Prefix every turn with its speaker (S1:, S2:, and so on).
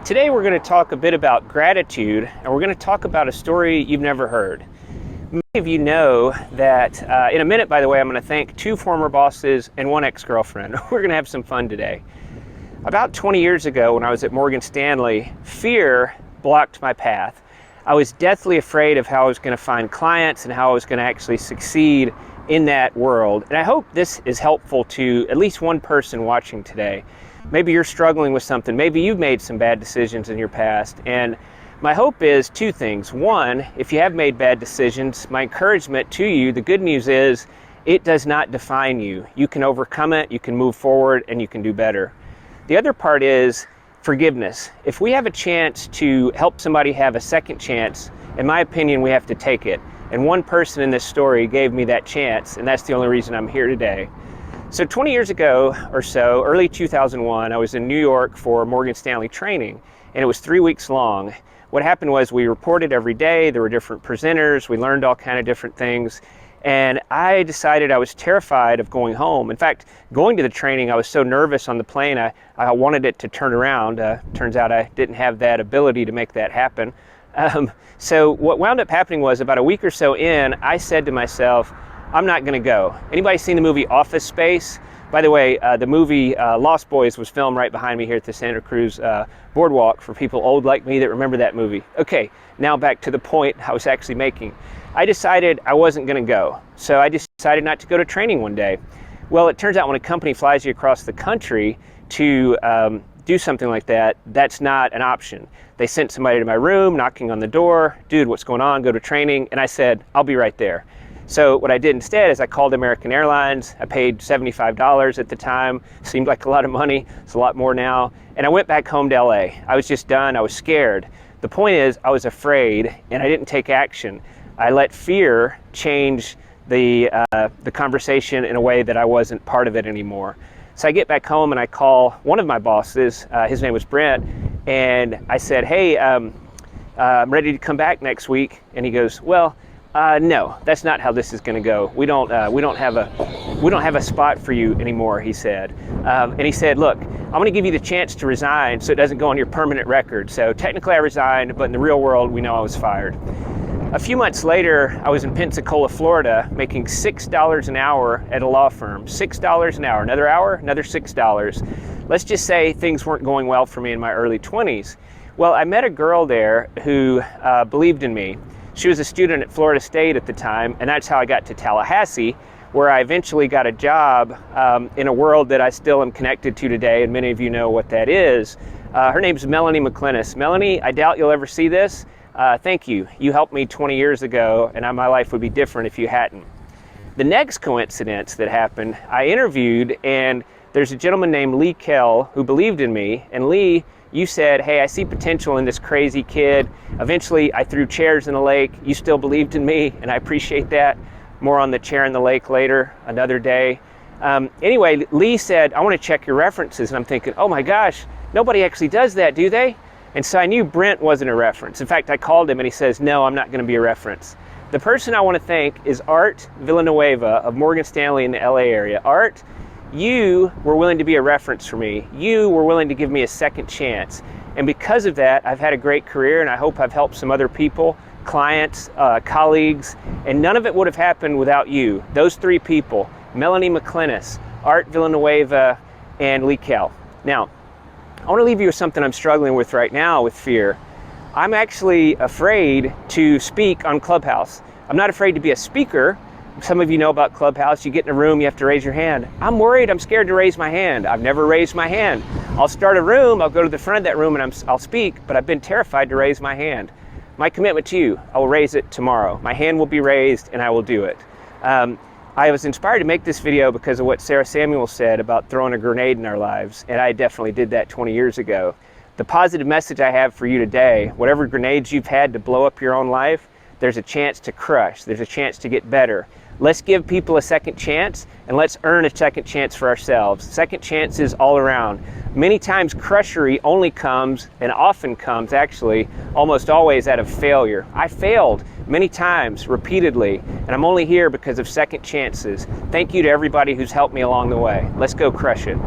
S1: Today we're going to talk a bit about gratitude, and we're going to talk about a story you've never heard. Many of you know that in a minute, by the way, I'm going to thank 2 former bosses and 1 ex-girlfriend. We're going to have some fun today. About 20 years ago, when I was at Morgan Stanley, fear blocked my path. I was deathly afraid of how I was going to find clients and how I was going to actually succeed in that world. And I hope this is helpful to at least one person watching today. Maybe you're struggling with something. Maybe you've made some bad decisions in your past. And my hope is 2 things. 1, if you have made bad decisions, my encouragement to you, the good news is it does not define you. You can overcome it, you can move forward, and you can do better. The other part is forgiveness. If we have a chance to help somebody have a second chance, in my opinion, we have to take it. And one person in this story gave me that chance, and that's the only reason I'm here today. So 20 years ago or so, early 2001, I was in New York for Morgan Stanley training, and it was 3 weeks long. What happened was we reported every day, there were different presenters, we learned all kind of different things, and I decided I was terrified of going home. In fact, going to the training, I was so nervous on the plane, I wanted it to turn around. Turns out I didn't have that ability to make that happen. So what wound up happening was about a week or so in, I said to myself, I'm not going to go. Anybody seen the movie Office Space? By the way, the movie Lost Boys was filmed right behind me here at the Santa Cruz Boardwalk for people old like me that remember that movie. Okay, now back to the point I was actually making. I decided I wasn't going to go. So I decided not to go to training one day. Well, it turns out when a company flies you across the country to do something like that, that's not an option. They sent somebody to my room, knocking on the door, dude, what's going on? Go to training. And I said, I'll be right there. So what I did instead is I called American Airlines. I paid $75 at the time. Seemed like a lot of money. It's a lot more now. And I went back home to LA. I was just done. I was scared. The point is I was afraid and I didn't take action. I let fear change the conversation in a way that I wasn't part of it anymore. So I get back home and I call one of my bosses. His name was Brent. And I said, hey, I'm ready to come back next week. And he goes, well, no, that's not how this is going to go. We don't have a spot for you anymore, he said. And he said, look, I'm going to give you the chance to resign so it doesn't go on your permanent record. So technically I resigned, but in the real world, we know I was fired. A few months later, I was in Pensacola, Florida, making $6 an hour at a law firm. $6 an hour. Another hour, another $6. Let's just say things weren't going well for me in my early 20s. Well, I met a girl there who believed in me. She was a student at Florida State at the time, and that's how I got to Tallahassee, where I eventually got a job in a world that I still am connected to today, and many of you know what that is. Her name's Melanie McClinnis. Melanie, I doubt you'll ever see this. Thank you. You helped me 20 years ago, and my life would be different if you hadn't. The next coincidence that happened, I interviewed, and there's a gentleman named Lee Kell who believed in me, and Lee, you said, hey, I see potential in this crazy kid. Eventually, I threw chairs in the lake. You still believed in me, and I appreciate that. More on the chair in the lake later, another day. Anyway, Lee said, I want to check your references. And I'm thinking, oh my gosh, nobody actually does that, do they? And so I knew Brent wasn't a reference. In fact, I called him and he says, no, I'm not going to be a reference. The person I want to thank is Art Villanueva of Morgan Stanley in the LA area. Art, you were willing to be a reference for me. You were willing to give me a second chance. And because of that, I've had a great career, and I hope I've helped some other people, clients, colleagues, and none of it would have happened without you. Those 3 people, Melanie McClinnis, Art Villanueva, and Lee Kell. Now, I want to leave you with something I'm struggling with right now with fear. I'm actually afraid to speak on Clubhouse. I'm not afraid to be a speaker. Some of you know about Clubhouse. You get in a room, you have to raise your hand. I'm worried, I'm scared to raise my hand. I've never raised my hand. I'll start a room, I'll go to the front of that room and I'll speak, but I've been terrified to raise my hand. My commitment to you, I will raise it tomorrow. My hand will be raised and I will do it. I was inspired to make this video because of what Sarah Samuel said about throwing a grenade in our lives, and I definitely did that 20 years ago. The positive message I have for you today, whatever grenades you've had to blow up your own life, there's a chance to crush, there's a chance to get better. Let's give people a second chance, and let's earn a second chance for ourselves. Second chances all around. Many times crushery only comes, and often comes actually, almost always out of failure. I failed many times, repeatedly, and I'm only here because of second chances. Thank you to everybody who's helped me along the way. Let's go crush it.